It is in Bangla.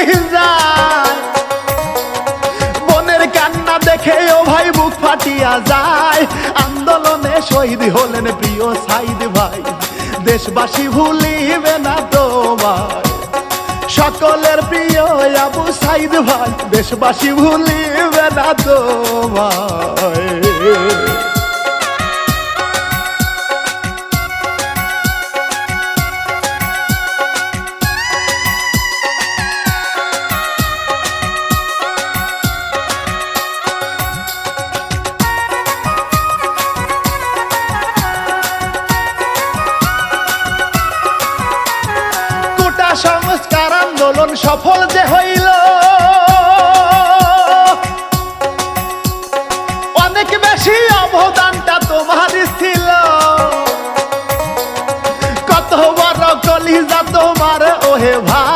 প্রাণী যায়। বোনের কান্না দেখে ও ভাই বুক ফাটিয়া যায়। আন্দোলনে শহীদ হলেন প্রিয় সাইদ ভাই, দেশবাসী ভুলিবে না তোমায়। সকলের প্রিয় আবু সাইদ ভাই, দেশবাসী ভুলিবে না তোমায়। সংস্কার আন্দোলন সফল যে হইল, অনেক বেশি অবদানটা তোমার ছিল। কত বড় কলিজা তোমার ওহে ভাই।